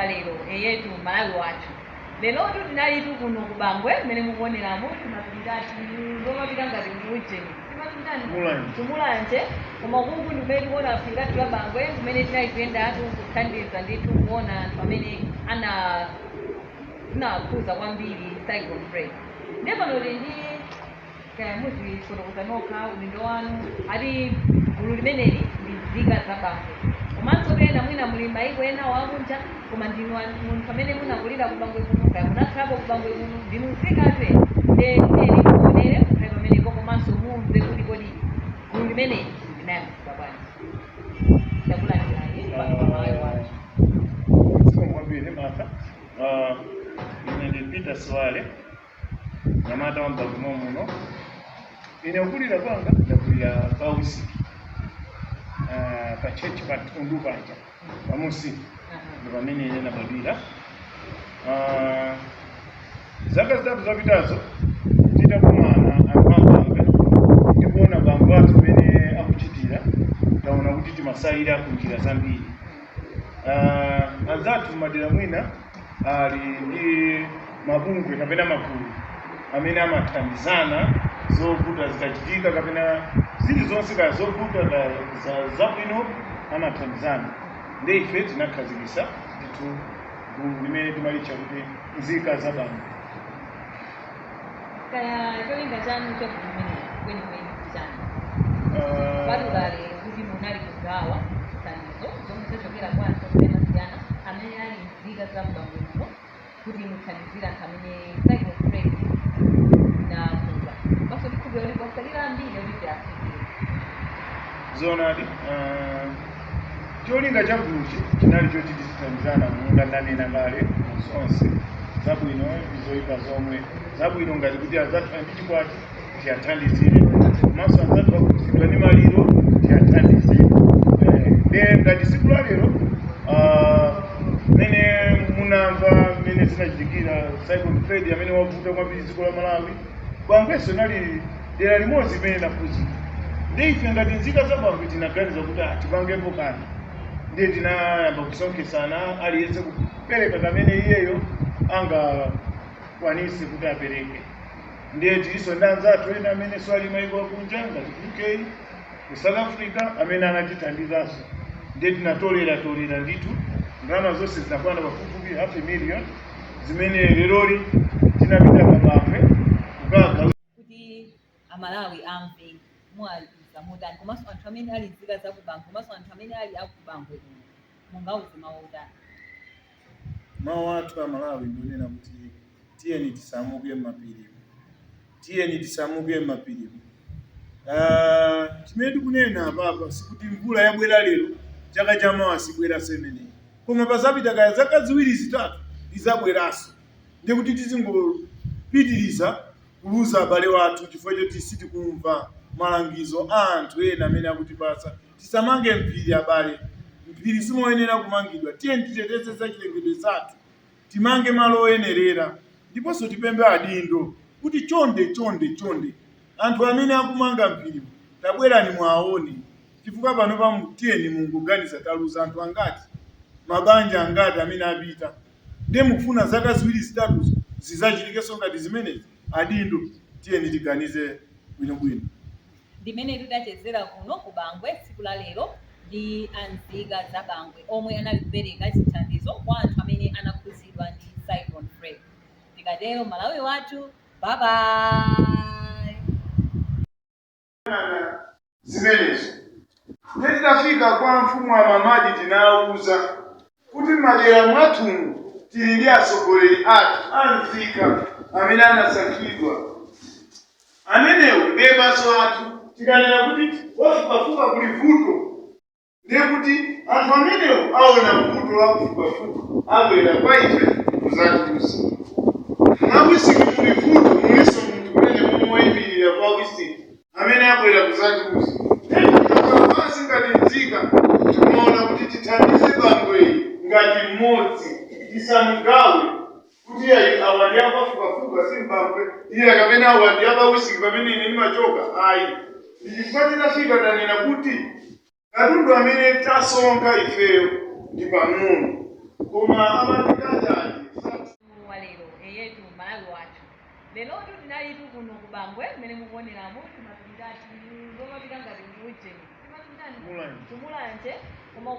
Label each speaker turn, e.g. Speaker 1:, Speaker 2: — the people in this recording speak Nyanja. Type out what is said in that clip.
Speaker 1: walero eyetu Malawi wacho lero tinali kuno ku Bangwe mmene mukuoneramu timapitati ngoma pitangati kuuje timulanje koma kungu ndimene tikuona afikati wa Bangwe kumene tinali kuyendatu kuthandiza ndithu kuona anthu amene anakuza kwambiri Cyclone Freddy. Ndipo pano ndi kaya muzi kutokuza nokha udindo wanu ati gulu limeneli ndi Nzika za Bangwe. Komanso pena mwina muli mayiko ena wakunja koma ndinu munthu amene munakulira ku Bangwe kuno kaya munakhalapo ku Bangwe kuno ndinu Nzikatwe ndimene muonere kukhale pamenepo komanso mumve kuti kodi gulu limeneli linayambika bwanji. Ndakulandirani pamalawi wacho.
Speaker 2: Mwambiri Martha. Ine ndi Peter Swale nyamata wambagwe muno. Ine okulira kwanga ndakulira pausi pa church patundu panja pamusi ndo pamene ine nabadwira. Zaka zitatu zapitazo titakumana anthu ndikuona Bangwe athu pamene akuchitira taona kuti timasayira kunjira zambiri. Anzathu madera mwina ali ndi mabungwe kapena magulu amene amathandizana zovuta zikachitika kapena zili zonse kaya zovuta zabwino amathandizana. Ndi ife tinakhazikitsa ndithu gulu limene timalitcha kuti Nzika za Bangwe.
Speaker 1: Kaya cholinga chanu chakugulu kwenikweni chanu patulale kuti munali kugawa thandizo zomwe zachokera kwa anthu osiyanasiyana amene ali Nzika za Bangwe muno kuti muthandizira anthu amene Cyclone Freddy inakuza. Maso ndikubwera kuti kwasalira ambiri kuti afikire.
Speaker 2: Zonadi cholinga cha guluchi chinali choti tizithandizana monga ndanena kale zonse zabwino izoyipa zomwe zabwino ngati kuti azathu andichikwati tiyathandizire komanso azathu akutsidwa ndi maliro tiyathandizire. Ngati siku la lero mene munamva mene zinachitikira Cyclone Freddy amene wavuta kwambiri dziko la Malawi, Bangwenso nali dera limodzi imene inakhuzidwa. Ndi ife ngati Nzika za Bangwe tinaganiza kuti tipangepo kanthu. Ndiye tinayamba kusonkhesana aliyense kupereka kamene iyeyo angakwanise kuti apereke. Ndiye tilinso ndi anzathu ena amene ali mayiko akunja ngati UK, ku South Africa amene anatithandizanso. Ndiye tinatolera ndithu ndalama zonse zinakwana pafupifupi $500,000 zimene leroli tinapita pa Bangwe kugawa
Speaker 1: kuti amalawi amve mwaliza motani komanso anthu amene ali Nzika za ku Bangwe komanso anthu amene ali aku Bangwe kuno mungauze mawu otani.
Speaker 2: Mawu athu amalawi ndionena kuti tiyeni tisamuke m'mapiri. Chimene tikunena apapa sikuti mvula yabwera lero chaka chamawa sibwera semene koma pazapita kaya zaka ziwiri zitatu izabweranso. Ndiye kuti tizingopitiriza kuluza abale wathu chifukwa choti sitikumva malangizo a anthu ena amene akutipatsa. Tisamange mphiri abale, mphiri simoyenera kumangidwa. Tiyeni titeteze za chilengedwe zathu, timange malo oyenerera ndiponso tipembe adindo kuti chonde anthu amene akumanga mphiri tabwerani mwaone chifukwa pano pa tiyeni mungoganiza taluza anthu angati mabanja angati amene apita. Ndiye mukufuna zaka ziwiri zitatu zizachitikenso ngati zimenezi adindo tiyeni tiganize bwinobwino.
Speaker 1: Ndimene tidachezera kuno ku Bangwe tsiku la lero ndi Nzika za Bangwe omwe anali kupereka chithandizo kwa anthu amene anakhuzidwa ndi Cyclone Freddy. Tikatero Malawi wathu bye bye.
Speaker 2: Zimenezo ndiye tidafika kwa mfumu wa mamadi tinawuza kuti madera mwathu tili ndi atsogoleri athu a Nzika amene anasankhidwa. Amenewo ndiye maso athu tikanena kuti wafukafuka kuli vuto ndiye kuti anthu amenewo aona vuto la kufukafuka abwera kwa ife kuzatiusa. Mwawisiki kuli vuto muliso munthu kumene mumuyimirira kwa wisiki amene abwera kuzatiusa. Basi ngati Nzika timaona kuti tithandize Bangwe ngati mmodzi tisamugawe kuti awandi apafukafuka si Bangwe iye kapena awandi apawisiki pamene ine ndimachoka ayi. Ndichifukwa tinafika tanena kuti katundu amene tasonkha ifeyo ndi pang'ono koma amatikajani
Speaker 1: walero eyetu malawi wathu lero tinalitu kuno ku Bangwe mmene mukuoneramu timapitati ngomapita ngati muje timapitani kumulanje koma